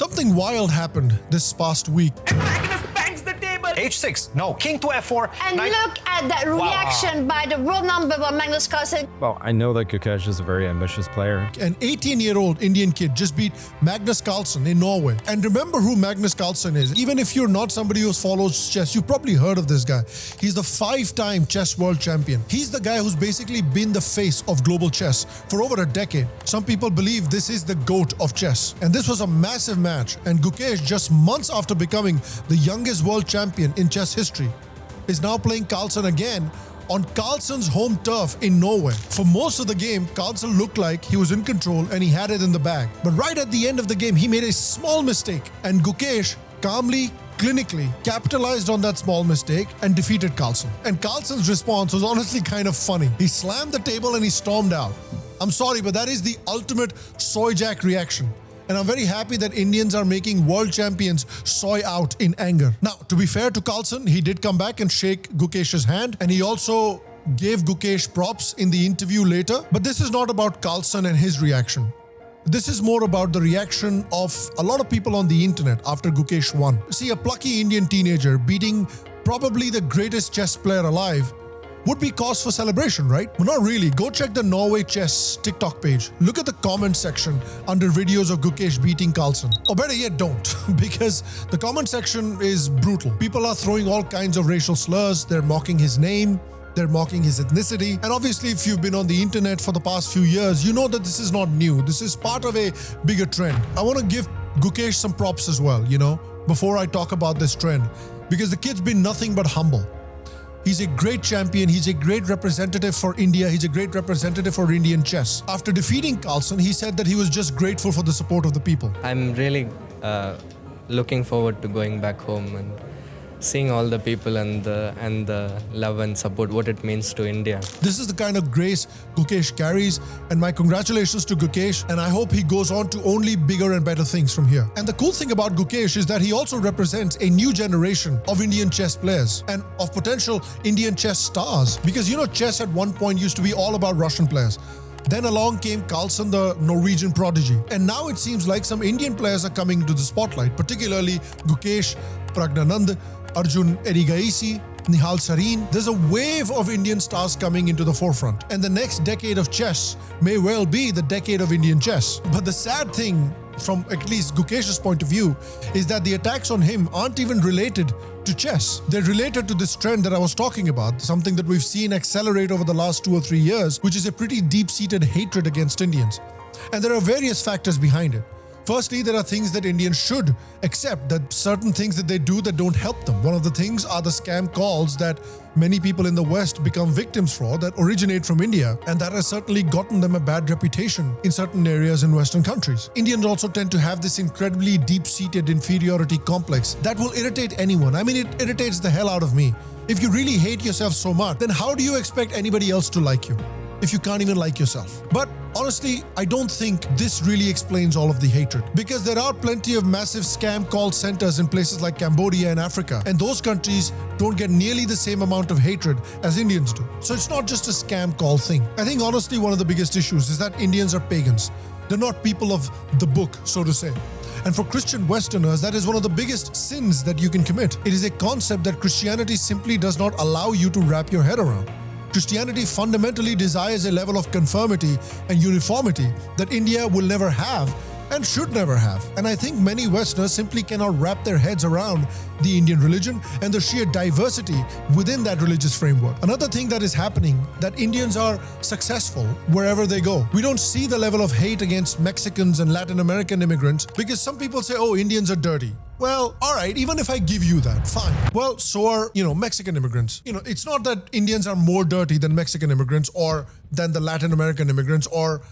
Something wild happened this past week. And Magnus bangs the table. H6, no, king to F4. And look at that reaction by the world number one, Magnus Carlsen. Well, I know that Gukesh is a very ambitious player. An 18-year-old Indian kid just beat Magnus Carlsen in Norway. And remember who Magnus Carlsen is. Even if you're not somebody who follows chess, you've probably heard of this guy. He's the 5-time chess world champion. He's the guy who's basically been the face of global chess for over a decade. Some people believe this is the GOAT of chess. And this was a massive match. And Gukesh, just months after becoming the youngest world champion in chess history, is now playing Carlsen again on Carlsen's home turf in Norway. For most of the game, Carlsen looked like he was in control and he had it in the bag. But right at the end of the game, he made a small mistake, and Gukesh calmly, clinically capitalized on that small mistake and defeated Carlsen. And Carlsen's response was honestly kind of funny. He slammed the table and he stormed out. I'm sorry, but that is the ultimate soy jack reaction. And I'm very happy that Indians are making world champions soy out in anger. Now, to be fair to Carlsen, he did come back and shake Gukesh's hand, and he also gave Gukesh props in the interview later. But this is not about Carlsen and his reaction. This is more about the reaction of a lot of people on the internet after Gukesh won. See, a plucky Indian teenager beating probably the greatest chess player alive would be cause for celebration, right? Well, not really. Go check the Norway Chess TikTok page. Look at the comment section under videos of Gukesh beating Carlsen. Or better yet, don't, because the comment section is brutal. People are throwing all kinds of racial slurs. They're mocking his name. They're mocking his ethnicity. And obviously, if you've been on the internet for the past few years, you know that this is not new. This is part of a bigger trend. I want to give Gukesh some props as well, before I talk about this trend, because the kid's been nothing but humble. He's a great champion. He's a great representative for India. He's a great representative for Indian chess. After defeating Carlsen, he said that he was just grateful for the support of the people. I'm really looking forward to going back home and seeing all the people and the love and support, what it means to India. This is the kind of grace Gukesh carries, and my congratulations to Gukesh, and I hope he goes on to only bigger and better things from here. And the cool thing about Gukesh is that he also represents a new generation of Indian chess players and of potential Indian chess stars. Because chess at one point used to be all about Russian players. Then along came Carlsen, the Norwegian prodigy. And now it seems like some Indian players are coming into the spotlight, particularly Gukesh, Pragnanand, Arjun Erigaisi, Nihal Sarin. There's a wave of Indian stars coming into the forefront. And the next decade of chess may well be the decade of Indian chess. But the sad thing, from at least Gukesh's point of view, is that the attacks on him aren't even related to chess. They're related to this trend that I was talking about, something that we've seen accelerate over the last 2 or 3 years, which is a pretty deep-seated hatred against Indians. And there are various factors behind it. Firstly, there are things that Indians should accept, that certain things that they do that don't help them. One of the things are the scam calls that many people in the West become victims for that originate from India, and that has certainly gotten them a bad reputation in certain areas in Western countries. Indians also tend to have this incredibly deep-seated inferiority complex that will irritate anyone. I mean, it irritates the hell out of me. If you really hate yourself so much, then how do you expect anybody else to like you if you can't even like yourself? But honestly, I don't think this really explains all of the hatred, because there are plenty of massive scam call centers in places like Cambodia and Africa, and those countries don't get nearly the same amount of hatred as Indians do. So it's not just a scam call thing. I think honestly one of the biggest issues is that Indians are pagans. They're not people of the book, so to say. And for Christian Westerners, that is one of the biggest sins that you can commit. It is a concept that Christianity simply does not allow you to wrap your head around. Christianity fundamentally desires a level of conformity and uniformity that India will never have and should never have. And I think many Westerners simply cannot wrap their heads around the Indian religion and the sheer diversity within that religious framework. Another thing that is happening, that Indians are successful wherever they go. We don't see the level of hate against Mexicans and Latin American immigrants, because some people say, oh, Indians are dirty. Well, all right, even if I give you that, fine. Well, so are, Mexican immigrants. It's not that Indians are more dirty than Mexican immigrants or than the Latin American immigrants or,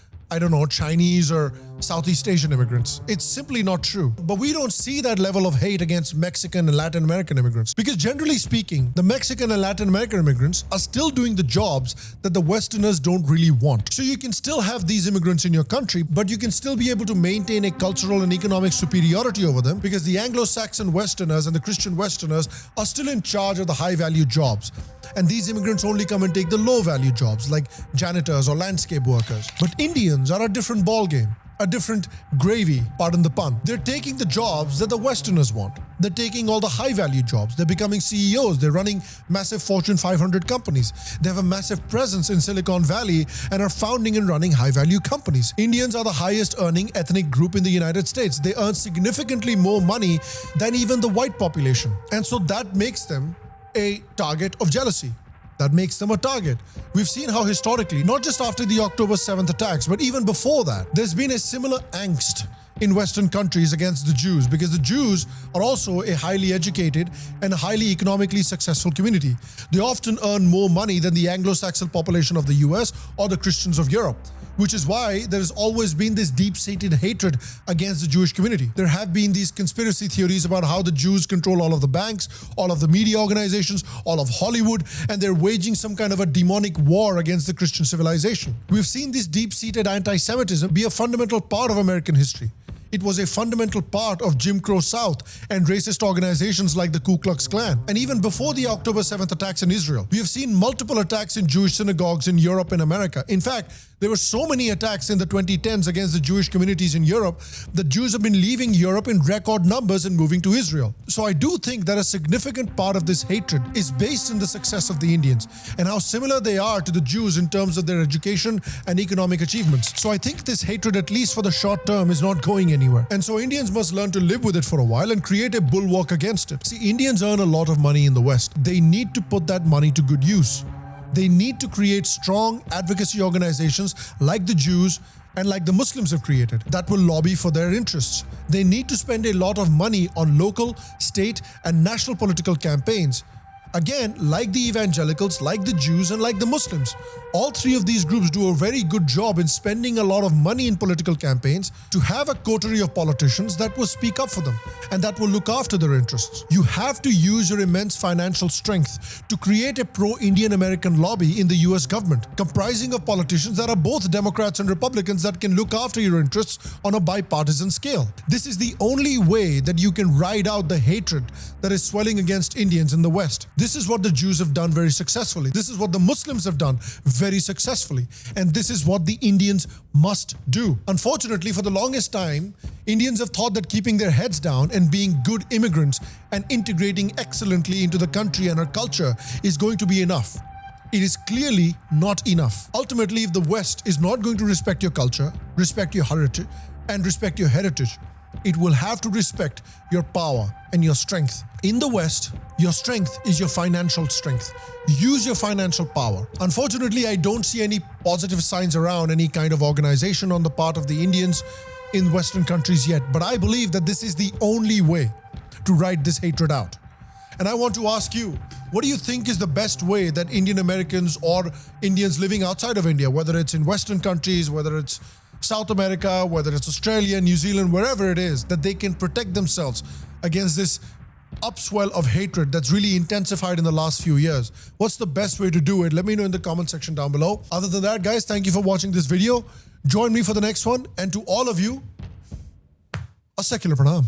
Chinese or Southeast Asian immigrants. It's simply not true. But we don't see that level of hate against Mexican and Latin American immigrants, because generally speaking, the Mexican and Latin American immigrants are still doing the jobs that the Westerners don't really want. So you can still have these immigrants in your country, but you can still be able to maintain a cultural and economic superiority over them, because the Anglo-Saxon Westerners and the Christian Westerners are still in charge of the high-value jobs. And these immigrants only come and take the low-value jobs like janitors or landscape workers. But Indians are a different ballgame. a different gravy, pardon the pun. They're taking the jobs that the Westerners want. They're taking all the high-value jobs. They're becoming CEOs. They're running massive Fortune 500 companies. They have a massive presence in Silicon Valley and are founding and running high-value companies. Indians are the highest earning ethnic group in the United States. They earn significantly more money than even the white population. And so that makes them a target of jealousy. That makes them a target. We've seen how historically, not just after the October 7th attacks, but even before that, there's been a similar angst in Western countries against the Jews, because the Jews are also a highly educated and highly economically successful community. They often earn more money than the Anglo-Saxon population of the US or the Christians of Europe, which is why there has always been this deep-seated hatred against the Jewish community. There have been these conspiracy theories about how the Jews control all of the banks, all of the media organizations, all of Hollywood, and they're waging some kind of a demonic war against the Christian civilization. We've seen this deep-seated anti-Semitism be a fundamental part of American history. It was a fundamental part of Jim Crow South and racist organizations like the Ku Klux Klan. And even before the October 7th attacks in Israel, we have seen multiple attacks in Jewish synagogues in Europe and America. In fact, there were so many attacks in the 2010s against the Jewish communities in Europe that Jews have been leaving Europe in record numbers and moving to Israel. So I do think that a significant part of this hatred is based in the success of the Indians and how similar they are to the Jews in terms of their education and economic achievements. So I think this hatred, at least for the short term, is not going anywhere. And so Indians must learn to live with it for a while and create a bulwark against it. See, Indians earn a lot of money in the West. They need to put that money to good use. They need to create strong advocacy organizations like the Jews and like the Muslims have created that will lobby for their interests. They need to spend a lot of money on local, state, and national political campaigns. Again, like the evangelicals, like the Jews, and like the Muslims. All three of these groups do a very good job in spending a lot of money in political campaigns to have a coterie of politicians that will speak up for them and that will look after their interests. You have to use your immense financial strength to create a pro-Indian American lobby in the US government, comprising of politicians that are both Democrats and Republicans that can look after your interests on a bipartisan scale. This is the only way that you can ride out the hatred that is swelling against Indians in the West. This is what the Jews have done very successfully. This is what the Muslims have done very successfully. And this is what the Indians must do. Unfortunately, for the longest time, Indians have thought that keeping their heads down and being good immigrants and integrating excellently into the country and our culture is going to be enough. It is clearly not enough. Ultimately, if the West is not going to respect your culture, respect your heritage, and respect your heritage, it will have to respect your power and your strength. In the West, your strength is your financial strength. Use your financial power. Unfortunately, I don't see any positive signs around any kind of organization on the part of the Indians in Western countries yet, but I believe that this is the only way to ride this hatred out. And I want to ask you, what do you think is the best way that Indian Americans or Indians living outside of India, whether it's in Western countries, whether it's South America, whether it's Australia, New Zealand, wherever it is, that they can protect themselves against this upswell of hatred that's really intensified in the last few years? What's the best way to do it? Let me know in the comment section down below. Other than that, guys, thank you for watching this video. Join me for the next one. And to all of you, a secular pranam.